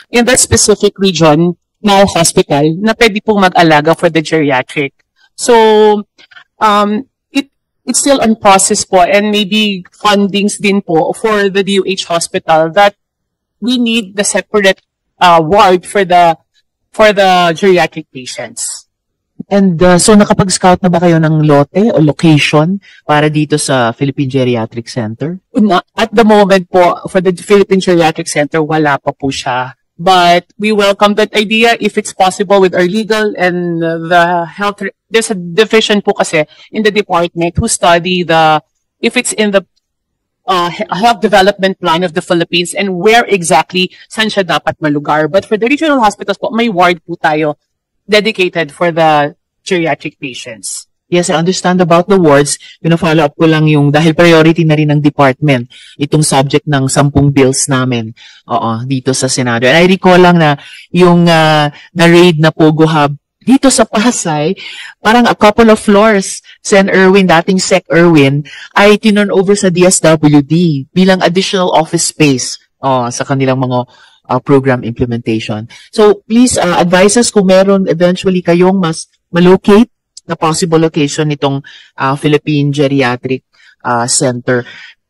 in that specific region na hospital na pwede pong mag-alaga for the geriatric. So, it's still on process po, and maybe fundings din po for the DOH hospital that we need the separate ward for the geriatric patients. And so nakapag-scout na ba kayo ng lote o location para dito sa Philippine Geriatric Center? At the moment po, for the Philippine Geriatric Center, wala pa po siya. But we welcome that idea if it's possible with our legal and the health. There's a division po kasi in the department who study if it's in the health development plan of the Philippines and where exactly saan siya dapat malugar. But for the regional hospitals po, may ward po tayo dedicated for the geriatric patients. Yes, I understand about the wards. Pina-follow up ko lang yung, dahil priority na rin ng department, itong subject ng 10 bills namin dito sa Senado. And I recall lang na yung na-raid na Pogo Hub dito sa Pasay, parang a couple of floors, Sen Erwin, dating Sec Erwin, ay tinurn over sa DSWD bilang additional office space sa kanilang mga program implementation. So please advise us kung meron eventually kayong mas malocate na possible location nitong Philippine Geriatric Center.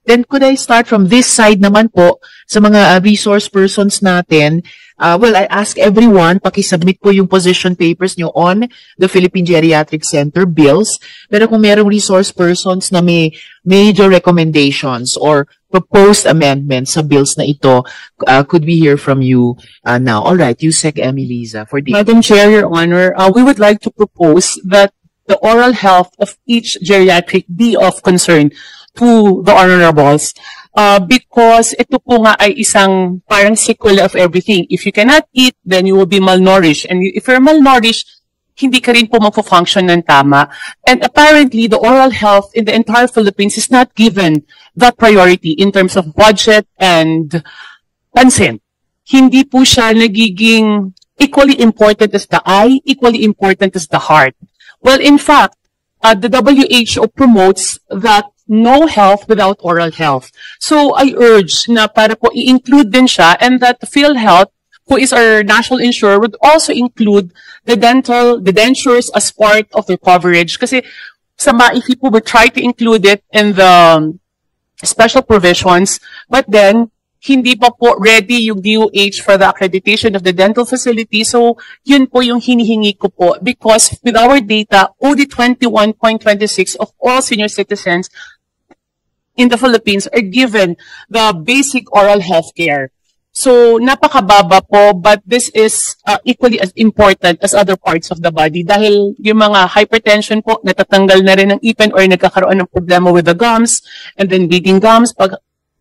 Then could I start from this side naman po sa mga resource persons natin? Well, I ask everyone, pakisubmit po yung position papers nyo on the Philippine Geriatric Center bills. Pero kung merong resource persons na may major recommendations or proposed amendments sa bills na ito, could we hear from you now? All right, Yusek Emiliza. For the Madam Chair, Your Honor, we would like to propose that the oral health of each geriatric be of concern to the honorables because ito po nga ay isang parang sequel of everything. If you cannot eat, then you will be malnourished. And if you're malnourished, hindi ka rin po magpo-function ng tama. And apparently, the oral health in the entire Philippines is not given that priority in terms of budget and pansin. Hindi po siya nagiging equally important as the eye, equally important as the heart. Well, in fact, the WHO promotes that no health without oral health. So I urge na para po i-include din siya and that PhilHealth, who is our national insurer, would also include the dentures as part of their coverage. Kasi sa MAIFI po, we try to include it in the special provisions, but then hindi pa po ready yung DOH for the accreditation of the dental facility. So, yun po yung hinihingi ko po. Because with our data, only 21.26 of all senior citizens in the Philippines are given the basic oral health care. So, napakababa po, but this is equally as important as other parts of the body. Dahil yung mga hypertension po, natatanggal na rin ng ipin or nagkakaroon ng problema with the gums, and then bleeding gums,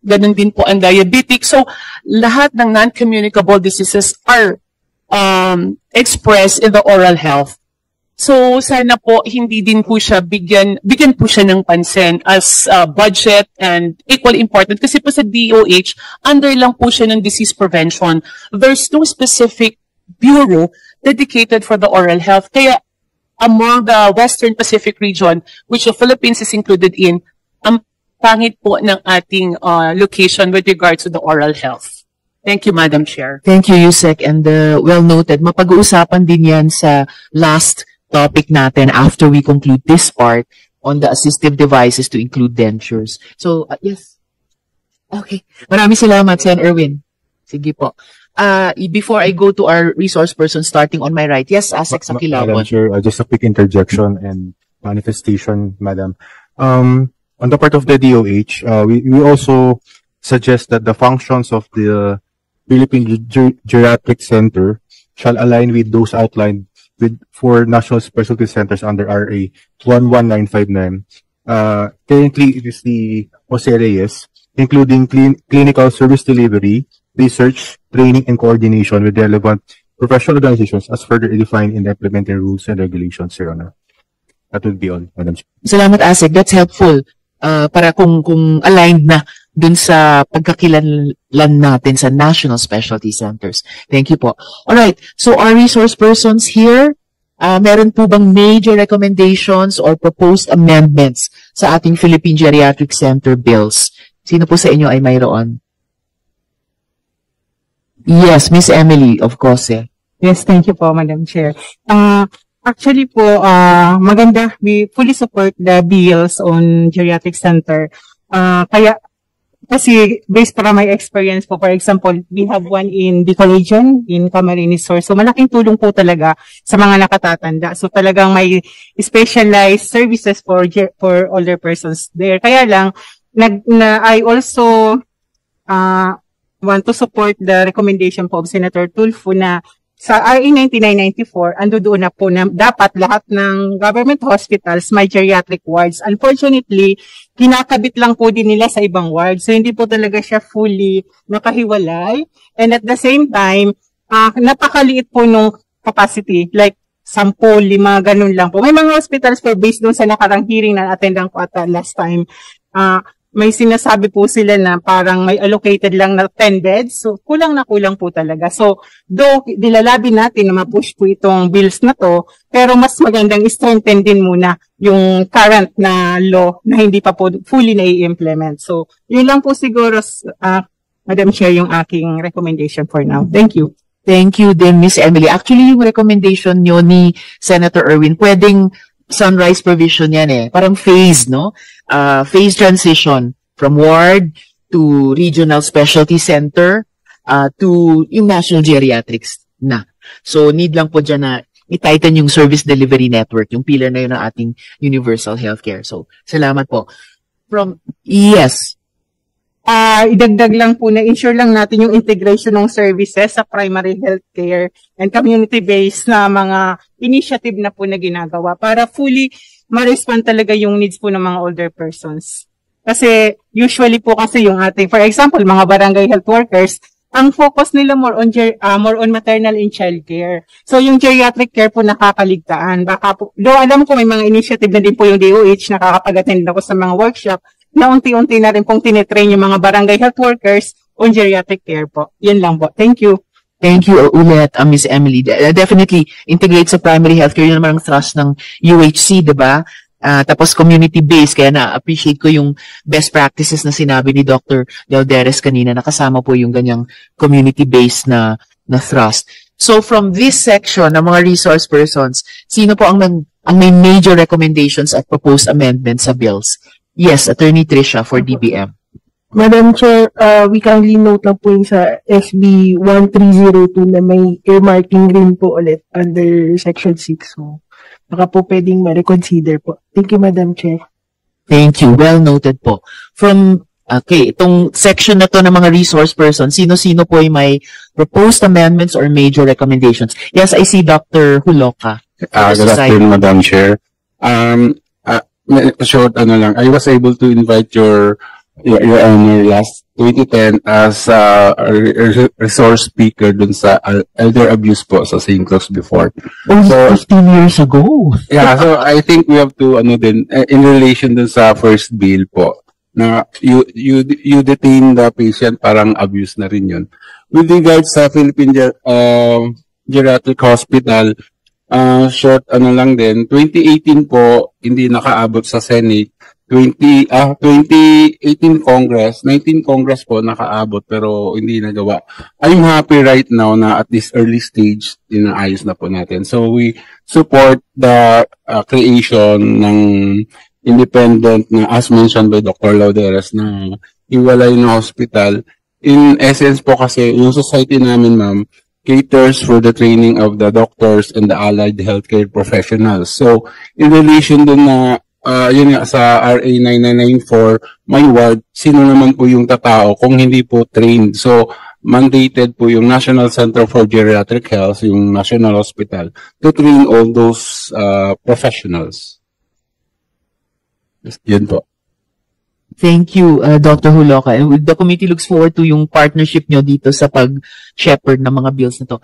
ganun din po ang diabetic. So, lahat ng non-communicable diseases are expressed in the oral health. So, sana po hindi din po siya bigyan po siya ng pansin as budget and equally important. Kasi po sa DOH, under lang po siya ng disease prevention. There's no specific bureau dedicated for the oral health. Kaya, among the Western Pacific region, which the Philippines is included in, ang pangit po ng ating location with regards to the oral health. Thank you, Madam Chair. Thank you, Yusek, and well noted. Mapag-uusapan din yan sa last topic natin after we conclude this part on the assistive devices to include dentures. So, yes. Okay. Maraming salamat, Sen Erwin. Sige po. Before I go to our resource person starting on my right, yes, Asek Sakilawon. Madam Chair, just a quick interjection and manifestation, Madam. On the part of the DOH, we also suggest that the functions of the Philippine Geriatric Center shall align with those outlined for National Specialty Centers under RA 11959. Currently, it is the Jose Reyes, including clinical service delivery, research, training, and coordination with relevant professional organizations as further defined in the implementing rules and regulations, Your Honor. That would be all, Madam Chair. Salamat, Asek. That's helpful. Para kung aligned na dun sa pagkakilanlan natin sa National Specialty Centers. Thank you po. Alright, so our resource persons here, meron po bang major recommendations or proposed amendments sa ating Philippine Geriatric Center bills? Sino po sa inyo ay mayroon? Yes, Miss Emily, of course. Yes, thank you po, Madam Chair. Actually po, maganda. We fully support the bills on geriatric center. Kasi based para my experience po, for example, we have one in Bicol region, in Camarines Sur. So malaking tulong po talaga sa mga nakatatanda. So talagang may specialized services for older persons there. Kaya lang, I also want to support the recommendation po of Senator Tulfo na sa RA 9994, ando doon na po na dapat lahat ng government hospitals may geriatric wards. Unfortunately, kinakabit lang po din nila sa ibang wards. So, hindi po talaga siya fully nakahiwalay. And at the same time, napakaliit po nung capacity. Like, 10, 5, ganun lang po. May mga hospitals po based doon sa nakarang hearing na attendan ko at last time. May sinasabi po sila na parang may allocated lang na 10 beds. So, kulang na kulang po talaga. So, though, dilalabi natin na ma-push po itong bills na to, pero mas magandang strengthen din muna yung current na law na hindi pa po fully na-i-implement. So, yun lang po siguro, Madam Chair, yung aking recommendation for now. Thank you. Thank you din, Miss Emily. Actually, yung recommendation nyo ni Senator Erwin, pwedeng sunrise provision yan Parang phase, no? Phase transition from ward to regional specialty center to yung national geriatrics na. So, need lang po dyan na i-tighten yung service delivery network, yung pillar na yun ng ating universal healthcare. So, salamat po. Yes. Idagdag lang po na ensure lang natin yung integration ng services sa primary healthcare and community-based na mga initiative na po na ginagawa para fully ma-respond talaga yung needs po ng mga older persons. Kasi usually po kasi yung ating, for example, mga barangay health workers, ang focus nila more on maternal and child care. So yung geriatric care po nakakaligtaan. Baka po, though alam ko may mga initiative na din po yung DOH, nakakapag-attend ako sa mga workshop, na unti-unti na rin pong tinitrain yung mga barangay health workers on geriatric care po. Yan lang po. Thank you. Thank you ulit, Miss Emily. Definitely, integrate sa primary healthcare. Yun naman ang thrust ng UHC, diba? Tapos community-based. Kaya na-appreciate ko yung best practices na sinabi ni Dr. Lauderes kanina. Nakasama po yung ganyang community-based na thrust. So, from this section ng mga resource persons, sino po ang may major recommendations at proposed amendments sa bills? Yes, Attorney Tricia for DBM. Madam Chair, we kindly note lang po yung sa SB 1302 na may earmarking rin po ulit under Section 6. So, baka po pwedeng ma-reconsider po. Thank you, Madam Chair. Thank you. Well noted po. Itong section na to ng mga resource persons, sino-sino po ay may proposed amendments or major recommendations? Yes, I see Dr. Huloka. Good afternoon, Madam Chair. Short lang. I was able to invite your Honor last 2010 as a resource speaker dun sa elder abuse po sa St. Claus before. So 15 years ago. Yeah, so I think we have to in relation dun sa first bill po na you detain the patient, parang abuse na rin yun. With regards sa Philippine Geriatric Hospital, short lang din, 2018 po, hindi nakaabot sa Senate. 2018 Congress, 19 Congress po nakaabot pero hindi nagawa. I'm happy right now na at this early stage, inaayos na po natin. So we support the creation ng independent na, as mentioned by Dr. Lauderes, na hiwalay na hospital. In essence po kasi, yung society namin, ma'am, caters for the training of the doctors and the allied healthcare professionals. So, in relation dun na, yun nga, sa RA 9994, may ward, sino naman po yung tatao kung hindi po trained. So, mandated po yung National Center for Geriatric Health, yung National Hospital, to train all those professionals. Yun po. Thank you, Dr. Huloka. And the committee looks forward to yung partnership nyo dito sa pag-shepherd ng mga bills na to.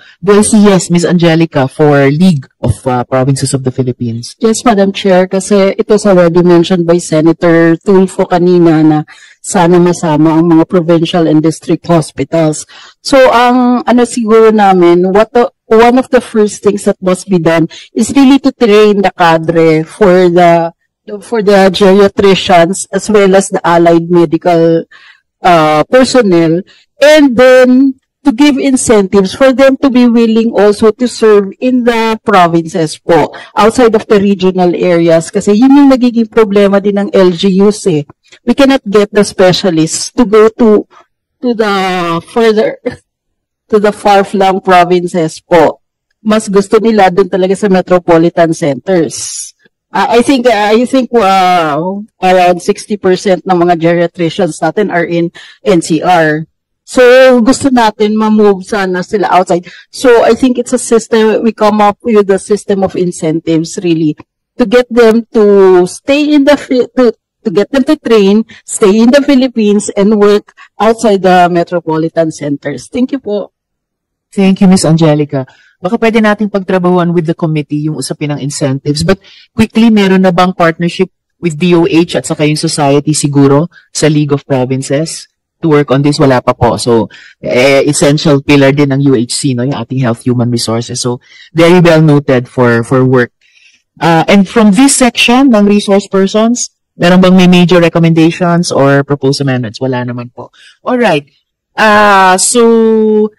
Yes, Ms. Angelica for League of Provinces of the Philippines. Yes, Madam Chair, kasi it was already mentioned by Senator Tulfo kanina na sana masama ang mga provincial and district hospitals. So, ang siguro namin, one of the first things that must be done is really to train the cadre for the geriatricians as well as the allied medical personnel, and then to give incentives for them to be willing also to serve in the provinces po, outside of the regional areas. Kasi yun yung nagiging problema din ng LGUs eh. We cannot get the specialists to go to the further, to the far-flung provinces po. Mas gusto nila dun talaga sa metropolitan centers. I think around 60% ng mga geriatricians natin are in NCR. So, gusto natin ma-move sana sila outside. So, I think it's a system, we come up with a system of incentives really to get them to stay in the, to get them to train, stay in the Philippines, and work outside the metropolitan centers. Thank you po. Thank you, Miss Angelica. Baka pwede nating pagtrabahuan with the committee yung usapin ng incentives. But quickly, meron na bang partnership with DOH at saka yung society siguro sa League of Provinces to work on this? Wala pa po. So, essential pillar din ng UHC, no, yung ating health human resources. So, very well noted for work. And from this section ng resource persons, meron bang may major recommendations or proposed amendments? Wala naman po. Alright. So,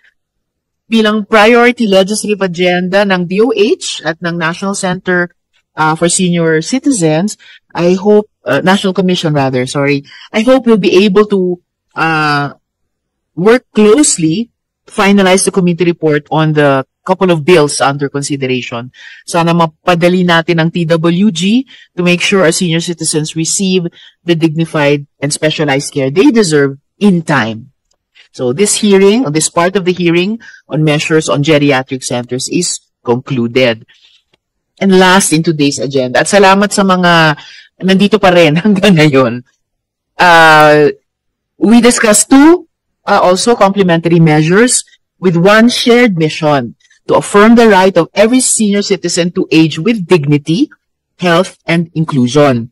bilang priority legislative agenda ng DOH at ng National Center for Senior Citizens, I hope, National Commission rather, sorry, I hope we'll be able to work closely to finalize the committee report on the couple of bills under consideration. Sana mapadali natin ang TWG to make sure our senior citizens receive the dignified and specialized care they deserve in time. So this hearing, or this part of the hearing on measures on geriatric centers is concluded. And last in today's agenda, at salamat sa mga nandito pa rin hanggang ngayon, we discussed two also complementary measures with one shared mission to affirm the right of every senior citizen to age with dignity, health, and inclusion.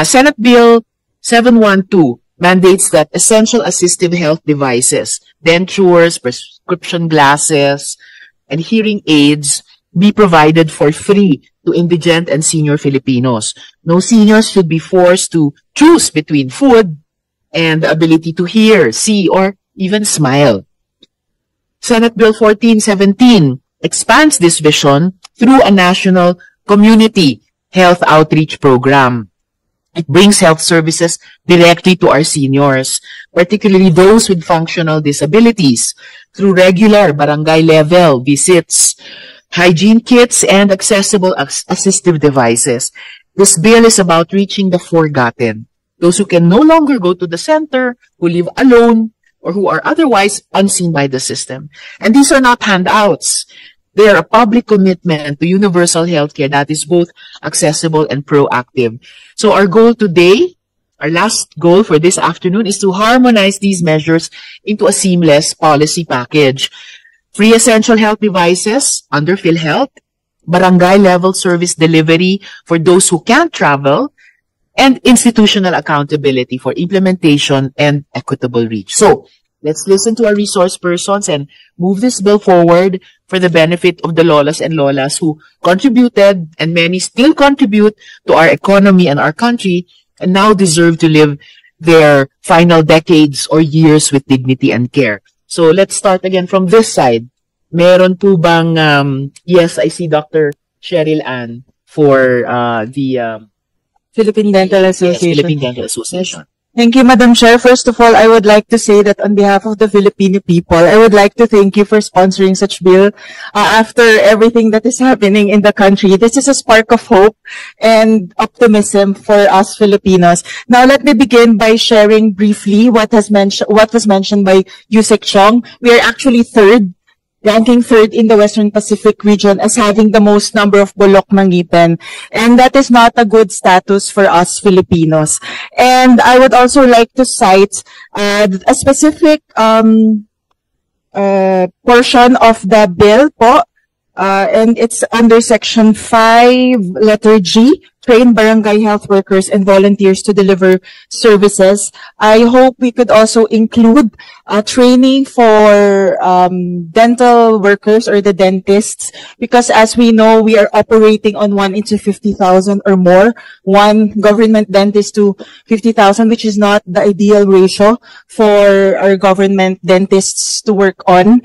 Senate Bill 712 mandates that essential assistive health devices, dentures, prescription glasses, and hearing aids be provided for free to indigent and senior Filipinos. No seniors should be forced to choose between food and the ability to hear, see, or even smile. Senate Bill 1417 expands this vision through a national community health outreach program. It brings health services directly to our seniors, particularly those with functional disabilities, through regular barangay-level visits, hygiene kits, and accessible assistive devices. This bill is about reaching the forgotten, those who can no longer go to the center, who live alone, or who are otherwise unseen by the system. And these are not handouts. They are a public commitment to universal healthcare that is both accessible and proactive. So our goal today, our last goal for this afternoon, is to harmonize these measures into a seamless policy package. Free essential health devices under PhilHealth, barangay-level service delivery for those who can't travel, and institutional accountability for implementation and equitable reach. So, let's listen to our resource persons and move this bill forward for the benefit of the lolas and lolas who contributed, and many still contribute, to our economy and our country, and now deserve to live their final decades or years with dignity and care. So let's start again from this side. Meron po bang, yes, I see Dr. Cheryl Ann for the Philippine Dental Association. Yes, Philippine Dental Association. Thank you, Madam Chair. First of all, I would like to say that on behalf of the Filipino people, I would like to thank you for sponsoring such bill. After everything that is happening in the country, this is a spark of hope and optimism for us Filipinos. Now, let me begin by sharing briefly what was mentioned by Yusek Chong. We are actually ranking third in the Western Pacific region as having the most number of bulok ng ngipin. And that is not a good status for us Filipinos. And I would also like to cite a specific portion of the bill po. And it's under section 5, letter G, train barangay health workers and volunteers to deliver services. I hope we could also include training for dental workers or the dentists, because as we know, we are operating on 1 into 50,000 or more, one government dentist to 50,000, which is not the ideal ratio for our government dentists to work on.